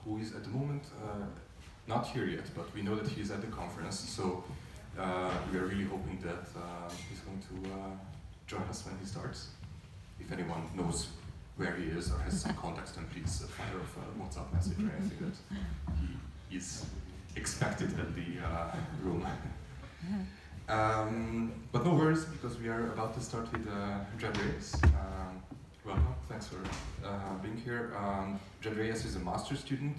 who is at the moment not here yet, but we know that he is at the conference, so we are really hoping that he's going to join us when he starts. If anyone knows where he is or has some context, then please fire off a WhatsApp message or anything that he is expected at the room. But no worries, because we are about to start with Jed Reyes. Welcome, thanks for being here. Jed Reyes is a master's student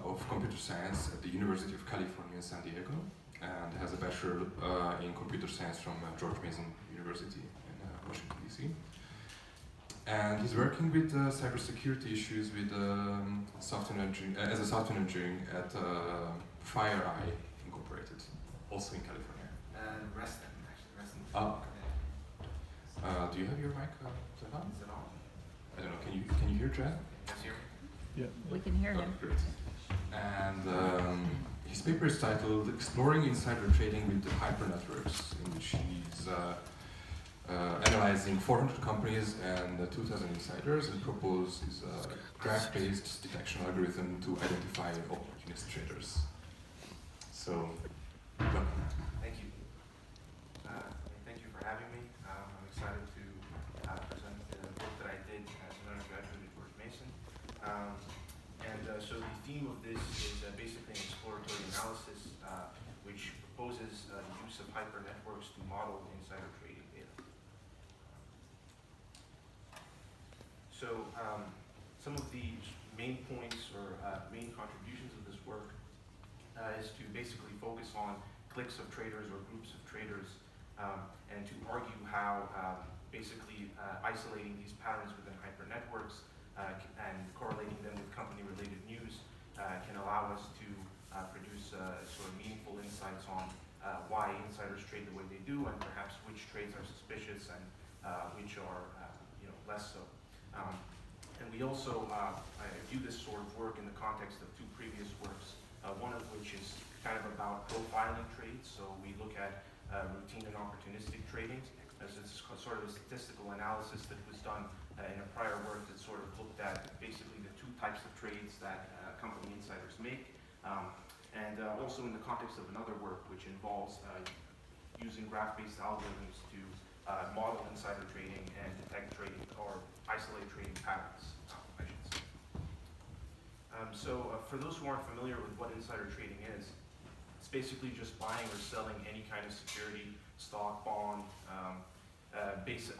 of computer science at the University of California, San Diego, and has a bachelor in computer science from George Mason University in Washington, D.C. And he's working with cybersecurity issues with software engineering, as a software engineer at FireEye Incorporated, also in California. Reston, actually, Reston. Do you have your mic turned on? Is it on? I don't know. Can you hear Jen? Yes, hear me? Yeah. We can hear him. Great. And his paper is titled "Exploring Insider Trading with Hypernetworks," in which he's analyzing 400 companies and 2,000 insiders, and proposes a graph-based detection algorithm to identify opportunist traders. So, welcome. Thank you. Thank you for having me. I'm excited to present the work that I did as an undergraduate at George Mason. So the theme of this is basically an exploratory analysis which proposes the use of hypernetworks to model insider trading data. So some of the main points or main contributions of this work is to basically focus on cliques of traders or groups of traders and to argue how basically isolating these patterns within hypernetworks and correlating them with company-related news can allow us to produce sort of meaningful insights on why insiders trade the way they do, and perhaps which trades are suspicious and which are less so. And we also view this sort of work in the context of two previous works, one of which is kind of about profiling trades. So we look at routine and opportunistic trading, as it's sort of a statistical analysis that was done in a prior work that sort of looked at basically the two types of trades that company insiders make. And also in the context of another work which involves using graph-based algorithms to model insider trading and detect trading or isolate trading patterns, I should say. So for those who aren't familiar with what insider trading is, it's basically just buying or selling any kind of security, stock, bond,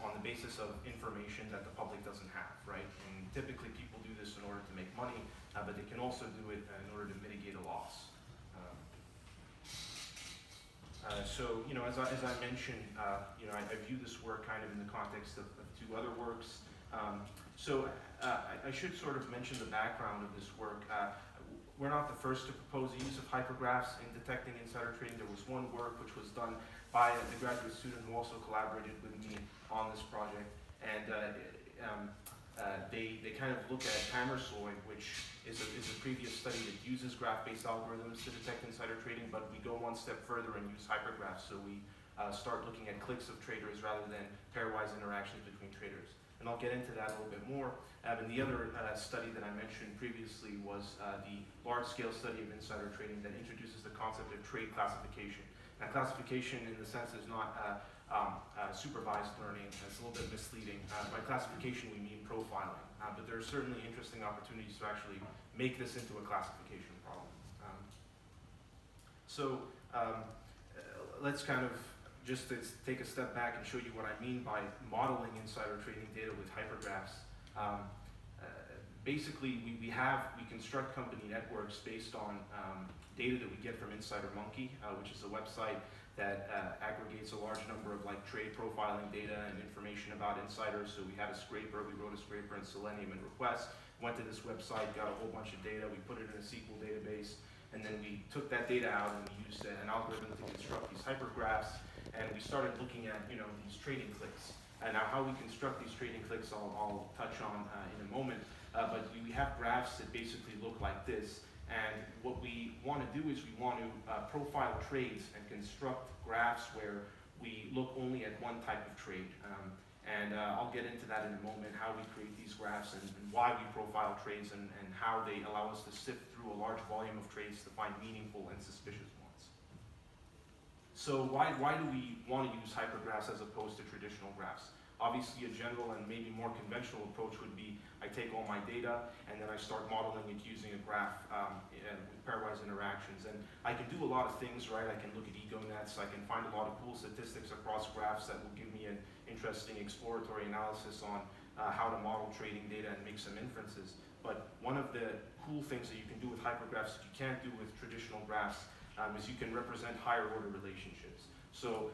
on the basis of information that the public doesn't have, right? And typically people do this in order to make money, but they can also do it in order to mitigate a loss. So, as I mentioned, I view this work kind of in the context of two other works. So I should sort of mention the background of this work. We're not the first to propose the use of hypergraphs in detecting insider trading. There was one work which was done by a graduate student who also collaborated with me on this project. And they kind of look at Hammersoy, which is a previous study that uses graph-based algorithms to detect insider trading, but we go one step further and use hypergraphs. So we start looking at cliques of traders rather than pairwise interactions between traders. And I'll get into that a little bit more. And the other study that I mentioned previously was the large-scale study of insider trading that introduces the concept of trade classification. Now, classification in the sense is not supervised learning. It's a little bit misleading. By classification, we mean profiling. But there are certainly interesting opportunities to actually make this into a classification problem. Let's kind of just to take a step back and show you what I mean by modeling insider trading data with hypergraphs. Basically, we construct company networks based on data that we get from InsiderMonkey, which is a website that aggregates a large number of trade profiling data and information about insiders. So we had a scraper, we wrote a scraper in Selenium and Request, went to this website, got a whole bunch of data, we put it in a SQL database, and then we took that data out and we used an algorithm to construct these hypergraphs, and we started looking at these trading cliques. And now how we construct these trading cliques I'll touch on in a moment, but we have graphs that basically look like this. And what we want to do is we want to profile trades and construct graphs where we look only at one type of trade. And I'll get into that in a moment, how we create these graphs and why we profile trades and how they allow us to sift through a large volume of trades to find meaningful and suspicious ones. So why do we want to use hypergraphs as opposed to traditional graphs? Obviously, a general and maybe more conventional approach would be I take all my data and then I start modeling it using a graph with pairwise interactions. And I can do a lot of things, right? I can look at ego nets. I can find a lot of cool statistics across graphs that will give me an interesting exploratory analysis on how to model trading data and make some inferences. But one of the cool things that you can do with hypergraphs that you can't do with traditional graphs is you can represent higher order relationships. So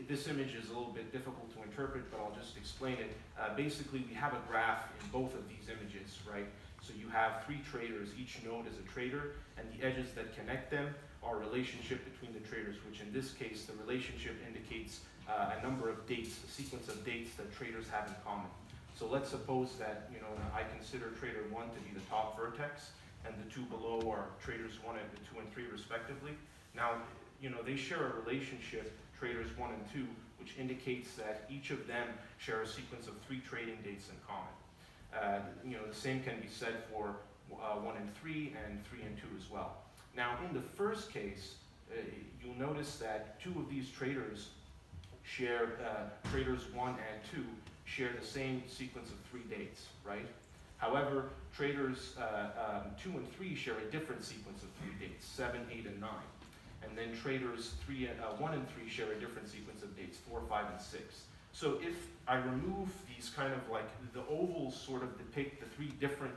this image is a little bit difficult to interpret, but I'll just explain it. Basically, we have a graph in both of these images, right? So you have three traders, each node is a trader, and the edges that connect them are a relationship between the traders, which in this case, the relationship indicates a number of dates, a sequence of dates that traders have in common. So let's suppose that I consider trader 1 to be the top vertex, and the two below are traders 1 and 2 and 3 respectively. Now, they share a relationship, traders 1 and 2, which indicates that each of them share a sequence of 3 trading dates in common. The same can be said for 1 and 3 and 3 and 2 as well. Now, in the first case, you'll notice that two of these traders share, traders 1 and 2 share the same sequence of 3 dates, right? However, traders 2 and 3 share a different sequence of 3 dates, 7, 8, and 9. And then traders 1 and 3 share a different sequence of dates, 4, 5, and 6. So if I remove these kind of like, the ovals sort of depict the 3 different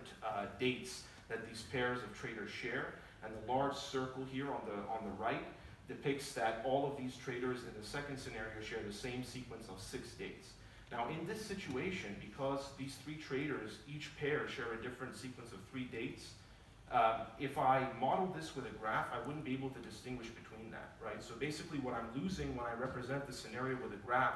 dates that these pairs of traders share, and the large circle here on the right depicts that all of these traders in the second scenario share the same sequence of 6 dates. Now in this situation, because these 3 traders, each pair share a different sequence of 3 dates, if I model this with a graph, I wouldn't be able to distinguish between that, right? So basically what I'm losing when I represent the scenario with a graph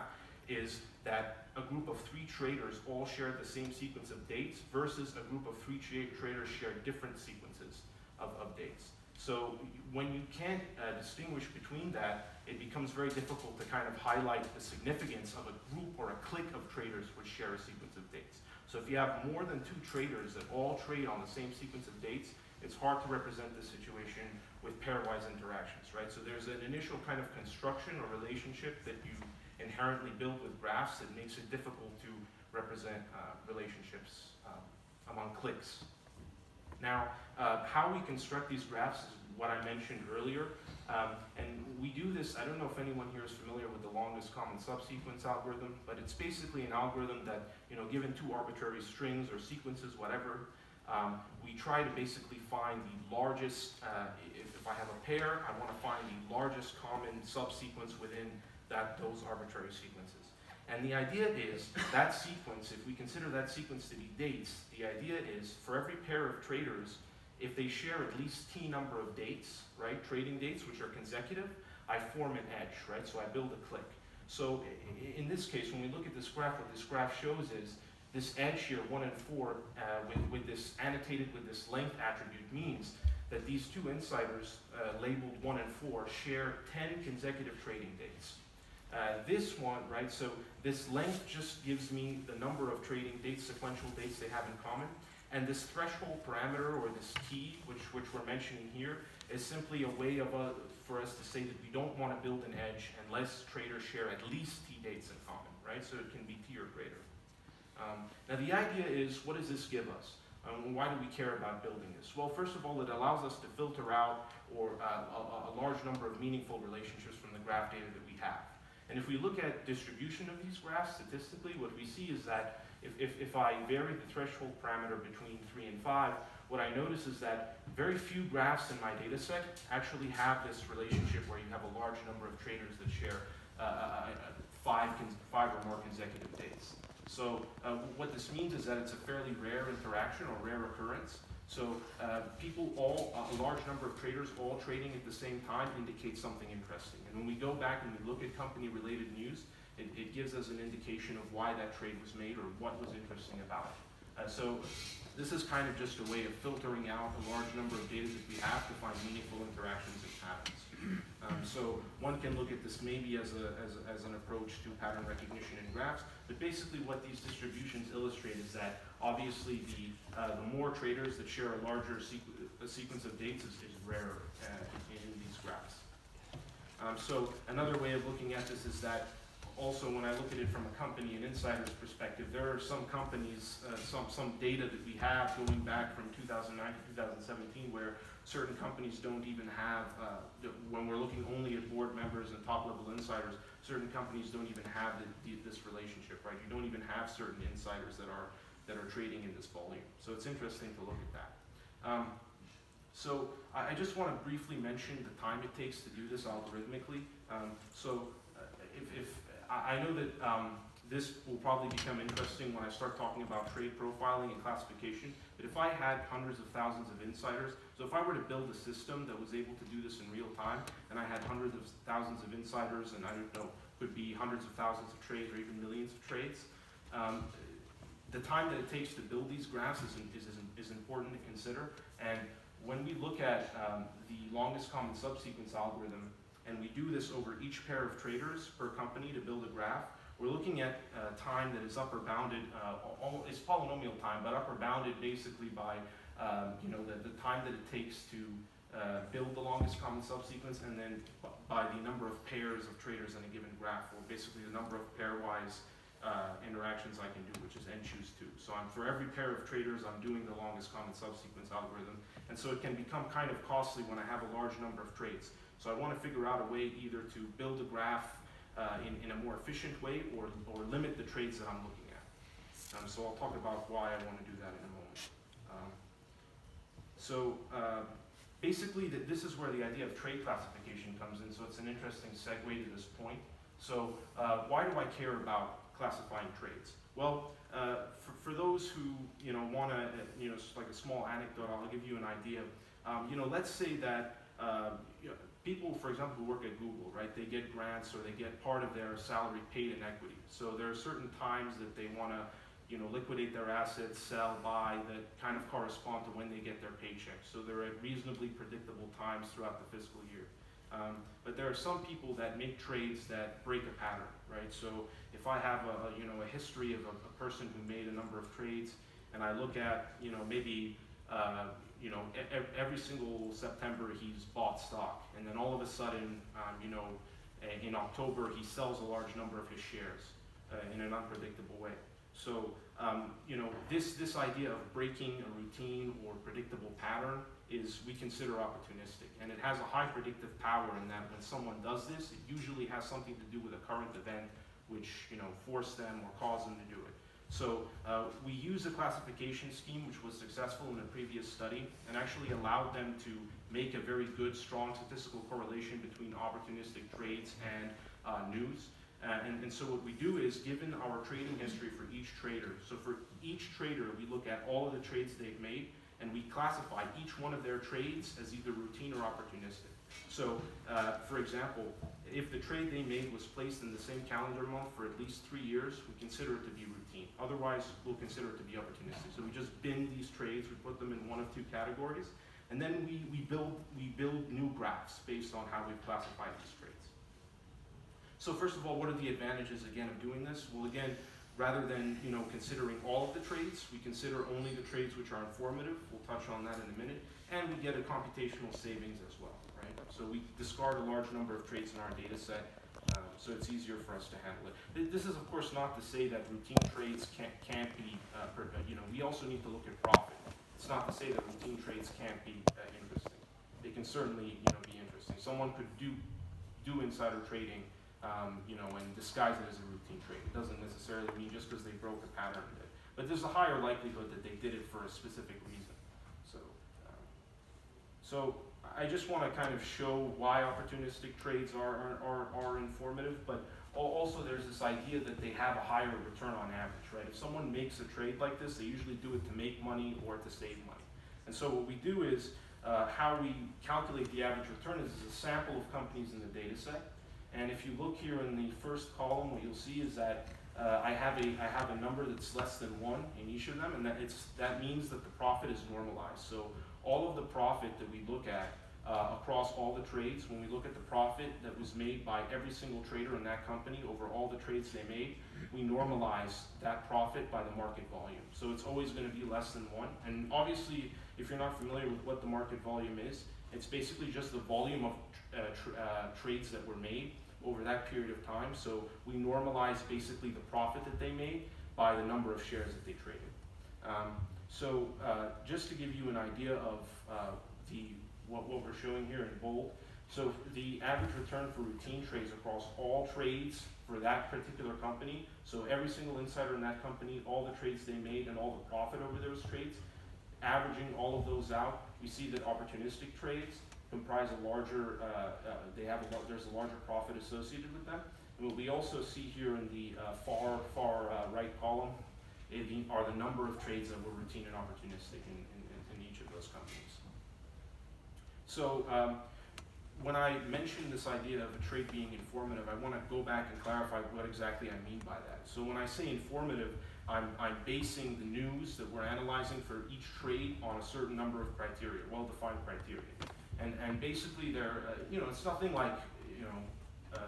is that a group of 3 traders all share the same sequence of dates versus a group of 3 traders share different sequences of dates. So when you can't distinguish between that, it becomes very difficult to kind of highlight the significance of a group or a clique of traders which share a sequence of dates. So if you have more than 2 traders that all trade on the same sequence of dates, it's hard to represent the situation with pairwise interactions, right? So there's an initial kind of construction or relationship that you inherently build with graphs that makes it difficult to represent relationships among cliques. Now, how we construct these graphs is what I mentioned earlier. And we do this, I don't know if anyone here is familiar with the longest common subsequence algorithm, but it's basically an algorithm that, given 2 arbitrary strings or sequences, whatever, we try to basically find the largest, if I have a pair, I want to find the largest common subsequence within those arbitrary sequences. And the idea is that sequence, if we consider that sequence to be dates, the idea is for every pair of traders, if they share at least T number of dates, right, trading dates, which are consecutive, I form an edge, right, so I build a clique. So in this case, when we look at this graph, what this graph shows is this edge here, 1 and 4, with this annotated with this length attribute means that these 2 insiders labeled 1 and 4 share 10 consecutive trading dates. This one, right, so this length just gives me the number of trading dates, sequential dates they have in common. And this threshold parameter, or this T, which we're mentioning here, is simply a way for us to say that we don't want to build an edge unless traders share at least T dates in common, right? So it can be T or greater. Now the idea is, what does this give us? Why do we care about building this? Well, first of all, it allows us to filter out a large number of meaningful relationships from the graph data that we have. And if we look at distribution of these graphs statistically, what we see is that if I vary the threshold parameter between 3 and 5, what I notice is that very few graphs in my data set actually have this relationship where you have a large number of traders that share 5 or more consecutive dates. So what this means is that it's a fairly rare interaction or rare occurrence. So a large number of traders all trading at the same time indicates something interesting. And when we go back and we look at company-related news, it gives us an indication of why that trade was made or what was interesting about it. So this is kind of just a way of filtering out a large number of data that we have to find meaningful interactions and patterns. So one can look at this maybe as an approach to pattern recognition in graphs, but But basically what these distributions illustrate is that obviously the more traders that share a larger sequence of dates is rarer in these graphs. So another way of looking at this is that also when I look at it from a company and insider's perspective, there are some companies, some data that we have going back from 2009 to 2017 where certain companies don't even have, when we're looking only at board members and top level insiders, certain companies don't even have this relationship, right? You don't even have certain insiders that are trading in this volume. So it's interesting to look at that. So I just want to briefly mention the time it takes to do this algorithmically. I know that this will probably become interesting when I start talking about trade profiling and classification, but if I had hundreds of thousands of insiders, so if I were to build a system that was able to do this in real time, and I had hundreds of thousands of insiders, and I don't know, could be hundreds of thousands of trades or even millions of trades, the time that it takes to build these graphs is important to consider. And when we look at the longest common subsequence algorithm, and we do this over each pair of traders per company to build a graph, we're looking at time that is upper bounded, it's polynomial time, but upper bounded basically by the time that it takes to build the longest common subsequence, and then by the number of pairs of traders in a given graph, or basically the number of pairwise interactions I can do, which is n choose 2. So for every pair of traders, I'm doing the longest common subsequence algorithm, and so it can become kind of costly when I have a large number of trades. So I want to figure out a way either to build a graph in a more efficient way or limit the trades that I'm looking at. So I'll talk about why I want to do that in a moment. Basically, this is where the idea of trade classification comes in, so it's an interesting segue to this point. So why do I care about classifying trades? Well, for those who want to, just like a small anecdote, I'll give you an idea. Let's say that people, for example, who work at Google, right? They get grants or they get part of their salary paid in equity. So there are certain times that they want to, liquidate their assets, sell, buy, that kind of correspond to when they get their paycheck. So they're at reasonably predictable times throughout the fiscal year. But there are some people that make trades that break a pattern, right? So if I have a history of a person who made a number of trades, and I look at, maybe every single September he's bought stock, and then all of a sudden, in October he sells a large number of his shares in an unpredictable way. So, this idea of breaking a routine or predictable pattern we consider opportunistic, and it has a high predictive power in that when someone does this, it usually has something to do with a current event which forced them or caused them to do it. So we use a classification scheme which was successful in a previous study and actually allowed them to make a very good, strong statistical correlation between opportunistic trades and news. And so what we do is, given our trading history for each trader, so for each trader we look at all of the trades they've made, and we classify each one of their trades as either routine or opportunistic. So, for example, if the trade they made was placed in the same calendar month for at least 3 years, we consider it to be routine. Otherwise, we'll consider it to be opportunistic. So we just bin these trades, we put them in one of two categories, and then we build new graphs based on how we've classified these trades. So first of all, what are the advantages, again, of doing this? Well, again, rather than considering all of the trades, we consider only the trades which are informative. We'll touch on that in a minute. And we get a computational savings as well, right? So we discard a large number of trades in our data set, so it's easier for us to handle it. This is, of course, not to say that routine trades can't be, we also need to look at profit. It's not to say that routine trades can't be interesting. They can certainly, be interesting. Someone could do insider trading, and disguise it as a routine trade. It doesn't necessarily mean just because they broke a pattern of it. But there's a higher likelihood that they did it for a specific reason. So I just want to kind of show why opportunistic trades are informative, but also there's this idea that they have a higher return on average, right? If someone makes a trade like this, they usually do it to make money or to save money. And so what we do is, how we calculate the average return is a sample of companies in the data set. And if you look here in the first column, what you'll see is that I have a number that's less than 1 in each of them, and that means that the profit is normalized. So all of the profit that we look at across all the trades. When we look at the profit that was made by every single trader in that company over all the trades they made, we normalize that profit by the market volume. So it's always going to be less than 1. And obviously, if you're not familiar with what the market volume is, it's basically just the volume of trades that were made over that period of time. So we normalize basically the profit that they made by the number of shares that they traded. Just to give you an idea of what we're showing here in bold, so the average return for routine trades across all trades for that particular company, so every single insider in that company, all the trades they made and all the profit over those trades, averaging all of those out, we see that opportunistic trades comprise a larger, there's a larger profit associated with them. And what we also see here in the far right column are the number of trades that were routine and opportunistic in each of those companies. So when I mention this idea of a trade being informative, I want to go back and clarify what exactly I mean by that. So when I say informative, I'm basing the news that we're analyzing for each trade on a certain number of criteria, well-defined criteria. And basically it's nothing like,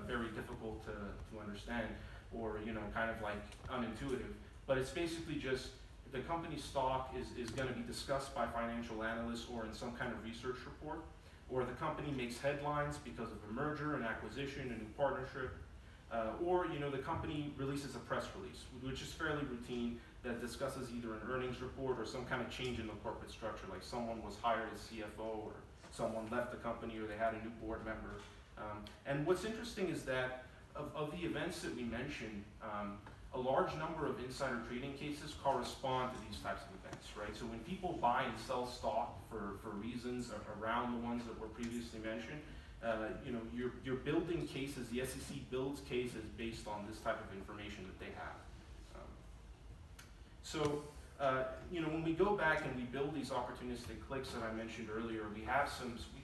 very difficult to understand or, kind of like unintuitive, but it's basically just the company's stock is going to be discussed by financial analysts or in some kind of research report, or the company makes headlines because of a merger, an acquisition, a new partnership, or the company releases a press release, which is fairly routine, that discusses either an earnings report or some kind of change in the corporate structure, like someone was hired as CFO or someone left the company or they had a new board member. And what's interesting is that of the events that we mentioned, a large number of insider trading cases correspond to these types of events, right? So when people buy and sell stock for reasons around the ones that were previously mentioned, you're building cases, the SEC builds cases based on this type of information that they have. When we go back and we build these opportunistic clicks that I mentioned earlier, we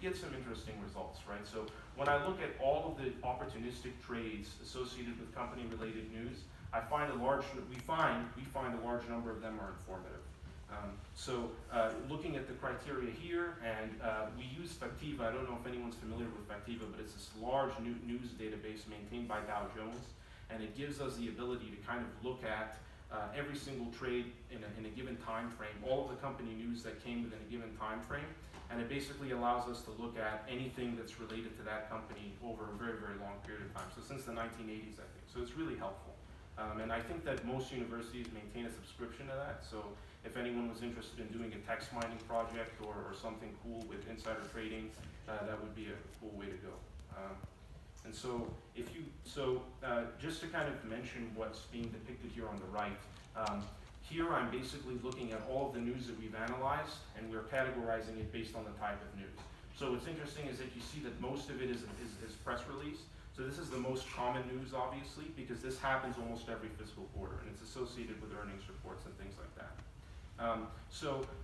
get some interesting results, right? So when I look at all of the opportunistic trades associated with company-related news, we find a large number of them are informative. Looking at the criteria here, and we use Factiva. I don't know if anyone's familiar with Factiva, but it's this large news database maintained by Dow Jones, and it gives us the ability to kind of look at every single trade in a given time frame, all of the company news that came within a given time frame, and it basically allows us to look at anything that's related to that company over a very, very long period of time. So since the 1980s, I think. So it's really helpful. And I think that most universities maintain a subscription to that. So if anyone was interested in doing a text mining project or something cool with insider trading, that would be a cool way to go. Just to kind of mention what's being depicted here on the right, here I'm basically looking at all of the news that we've analyzed, and we're categorizing it based on the type of news. So what's interesting is that you see that most of it is press release. So this is the most common news, obviously, because this happens almost every fiscal quarter, and it's associated with earnings reports and things like that.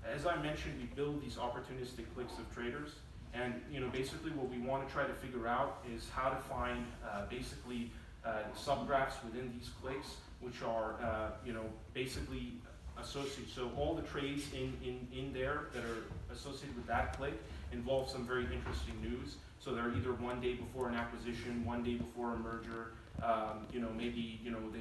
As I mentioned, we build these opportunistic clicks of traders, and basically what we want to try to figure out is how to find subgraphs within these clicks, which are basically associated. So all the trades in there that are associated with that click involve some very interesting news. So they're either one day before an acquisition, one day before a merger, maybe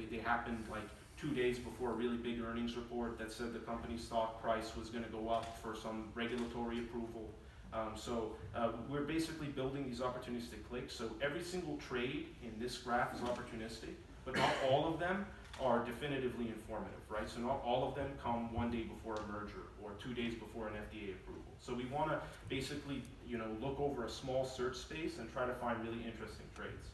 they happened like 2 days before a really big earnings report that said the company's stock price was going to go up for some regulatory approval. We're basically building these opportunistic clicks. So every single trade in this graph is opportunistic, but not all of them are definitively informative, right? So not all of them come one day before a merger or 2 days before an FDA approval. So we want to basically, look over a small search space and try to find really interesting trades.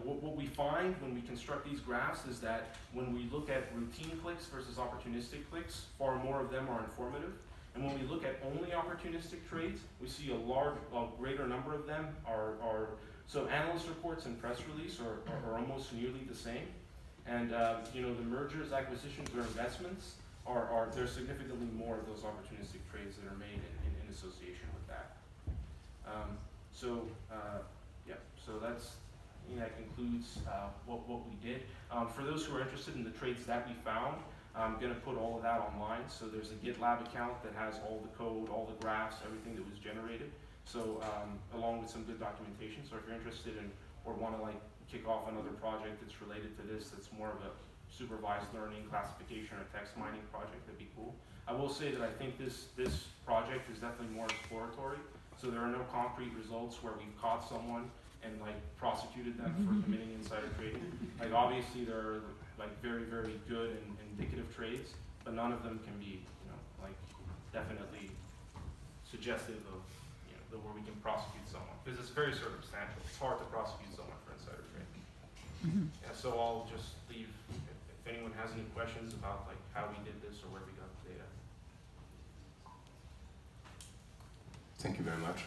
What we find when we construct these graphs is that when we look at routine clicks versus opportunistic clicks, far more of them are informative. And when we look at only opportunistic trades, we see a greater number of them are so analyst reports and press release are almost nearly the same. And the mergers, acquisitions, or investments there's significantly more of those opportunistic trades that are made in association with that. So that concludes what we did. For those who are interested in the trades that we found, I'm going to put all of that online. So there's a GitLab account that has all the code, all the graphs, everything that was generated. So along with some good documentation. So if you're interested in or want to like kick off another project that's related to this, that's more of a supervised learning, classification, or text mining project, that'd be cool. I will say that I think this project is definitely more exploratory. So there are no concrete results where we've caught someone and like prosecuted them for committing insider trading. Like obviously there are like very, very good and indicative trades, but none of them can be, you know, like definitely suggestive of, you know, where we can prosecute someone, because it's very circumstantial. It's hard to prosecute someone for insider trading. Yeah, so I'll just leave if anyone has any questions about like how we did this or where we got the data. Thank you very much.